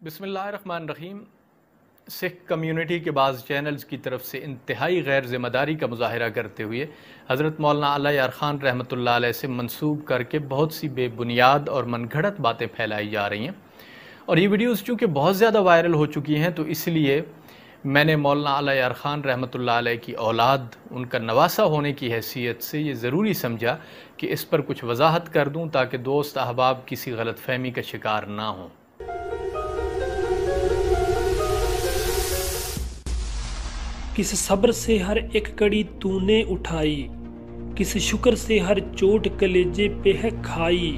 बिस्मिल्लाहिर्रहमानिर्रहीम। सिख कम्युनिटी के बाज़ चैनल्स की तरफ से इंतहाई गैर ज़िम्मेदारी का मुज़ाहिरा करते हुए हज़रत मौलाना अला यार ख़ान रहमतुल्लाह अलैह से मंसूब करके बहुत सी बेबुनियाद और मनगढ़ंत बातें फैलाई जा रही हैं, और ये वीडियोज़ चूँकि बहुत ज़्यादा वायरल हो चुकी हैं तो इसलिए मैंने मौलाना अला यार ख़ान रहमतुल्लाह अलैह की औलाद, उनका नवासा होने की हैसियत से ये ज़रूरी समझा कि इस पर कुछ वजाहत कर दूँ ताकि दोस्त अहबाब किसी गलतफ़हमी का शिकार ना हों। किस सब्र से हर एक कड़ी तूने उठाई, किस शुक्र से हर चोट कलेजे पे है खाई।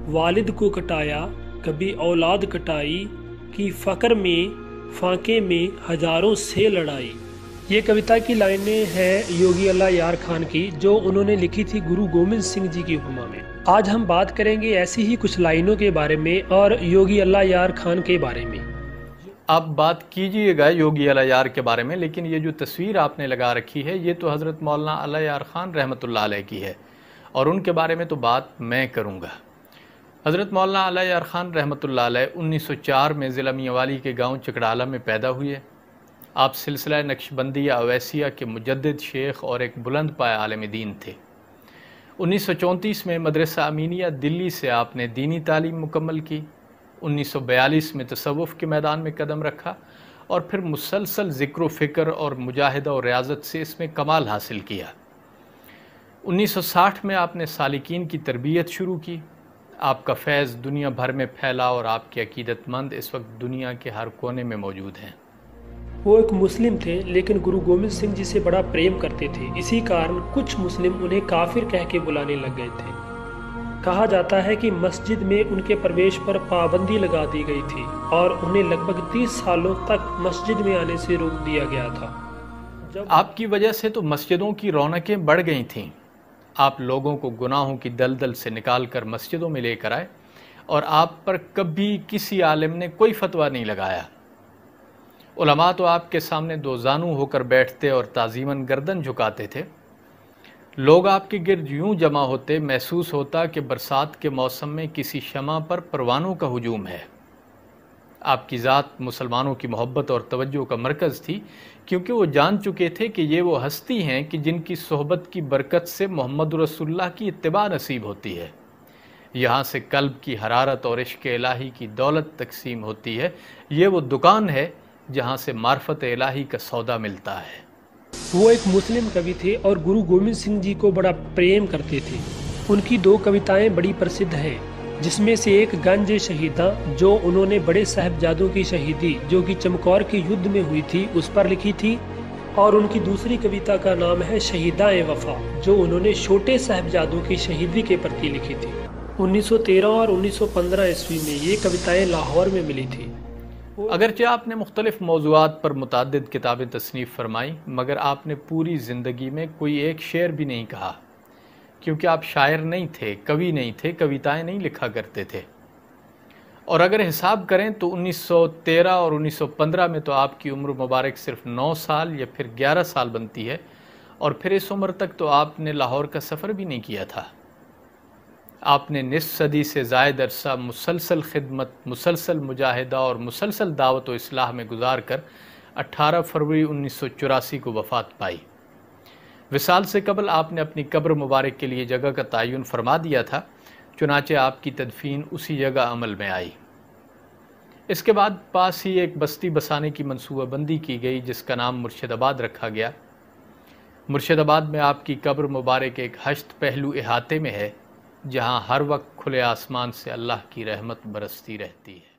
वालिद को कटाया कभी औलाद कटाई, की फ़क्र में फाके में हजारों से लड़ाई। ये कविता की लाइनें हैं योगी अला यार खान की, जो उन्होंने लिखी थी गुरु गोविंद सिंह जी की हुमा में। आज हम बात करेंगे ऐसी ही कुछ लाइनों के बारे में और योगी अला यार खान के बारे में। आप बात कीजिएगा योगी अला यार के बारे में, लेकिन ये जो तस्वीर आपने लगा रखी है ये तो हज़रत मौलाना अला यार ख़ान रहमतुल्लाह अलैह की है, और उनके बारे में तो बात मैं करूँगा। हज़रत मौलाना अला यार ख़ान रहमतुल्लाह अलैह 1904 में ज़िला मियांवाली के गांव चकड़ाला में पैदा हुए। आप सिलसिला नक्शबंदिया अवैसिया के मुजद्दिद शेख और एक बुलंद पाया आलिम दीन थे। 1934 में मदरसा अमीनिया दिल्ली से आपने दीनी तालीम मुकम्मल की। 1942 में तसव्वुफ़ के मैदान में कदम रखा और फिर मुसलसल ज़िक्र फ़िक्र और मुजाहिदा और रियाज़त से इसमें कमाल हासिल किया। 1960 में आपने सालिकीन की तरबियत शुरू की। आपका फैज़ दुनिया भर में फैला और आपके अकीदतमंद इस वक्त दुनिया के हर कोने में मौजूद हैं। वो एक मुस्लिम थे, लेकिन गुरु गोविंद सिंह जी से बड़ा प्रेम करते थे। इसी कारण कुछ मुस्लिम उन्हें काफिर कह के बुलाने लग गए थे। कहा जाता है कि मस्जिद में उनके प्रवेश पर पाबंदी लगा दी गई थी और उन्हें लगभग 30 सालों तक मस्जिद में आने से रोक दिया गया था। आपकी वजह से तो मस्जिदों की रौनकें बढ़ गई थीं। आप लोगों को गुनाहों की दलदल से निकाल कर मस्जिदों में लेकर आए और आप पर कभी किसी आलिम ने कोई फतवा नहीं लगाया। उलमा तो आपके सामने दो जानू होकर बैठते और ताज़ीमन गर्दन झुकाते थे। लोग आपके गिर्द यूँ जमा होते, महसूस होता कि बरसात के मौसम में किसी शमा पर परवानों का हुजूम है। आपकी ज़ात मुसलमानों की मोहब्बत और तवज्जो का मरकज़ थी, क्योंकि वो जान चुके थे कि ये वो हस्ती हैं कि जिनकी सोहबत की बरकत से मोहम्मद रसूलुल्लाह की इत्तिबा नसीब होती है। यहाँ से कल्ब की हरारत और इश्क़ इलाही की दौलत तकसीम होती है। ये वो दुकान है जहाँ से मार्फत इलाही का सौदा मिलता है। वो एक मुस्लिम कवि थे और गुरु गोविंद सिंह जी को बड़ा प्रेम करते थे। उनकी 2 कविताएं बड़ी प्रसिद्ध हैं, जिसमें से एक गंज शहीदा, जो उन्होंने बड़े साहिबजादों की शहीदी जो कि चमकौर के युद्ध में हुई थी उस पर लिखी थी, और उनकी दूसरी कविता का नाम है शहीदा-ए वफा, जो उन्होंने छोटे साहिबजादों की शहीदी के प्रति लिखी थी। 1913 और 1915 ईस्वी में ये कविताएं लाहौर में मिली थी। अगरचे आपने मुख्तलिफ मौज़ूआत पर मुताद्दिद किताबें तसनीफ़ फरमाई, मगर आपने पूरी ज़िंदगी में कोई एक शेर भी नहीं कहा, क्योंकि आप शायर नहीं थे, कवि नहीं थे, कविताएं नहीं लिखा करते थे। और अगर हिसाब करें तो 1913 और 1915 में तो आपकी उम्र मुबारक सिर्फ 9 साल या फिर 11 साल बनती है, और फिर इस उम्र तक तो आपने लाहौर का सफ़र भी नहीं किया था। आपने निस्फ सदी से ज़ायद अरसा मुसलसल खिदमत, मुसलसल मुजाहिदा और मुसलसल दावत व इस्लाह में गुजार कर 18 फरवरी 1984 को वफ़ात पाई। विसाल से कबल आपने अपनी कब्र मुबारक के लिए जगह का तयन फरमा दिया था, चुनाचे आपकी तदफीन उसी जगह अमल में आई। इसके बाद पास ही एक बस्ती बसाने की मनसूबाबंदी की गई, जिसका नाम मुर्शिदाबाद रखा गया। मुर्शिदाबाद में आपकी कब्र मुबारक एक हश्त पहलू इहाते में है, जहाँ हर वक्त खुले आसमान से अल्लाह की रहमत बरसती रहती है।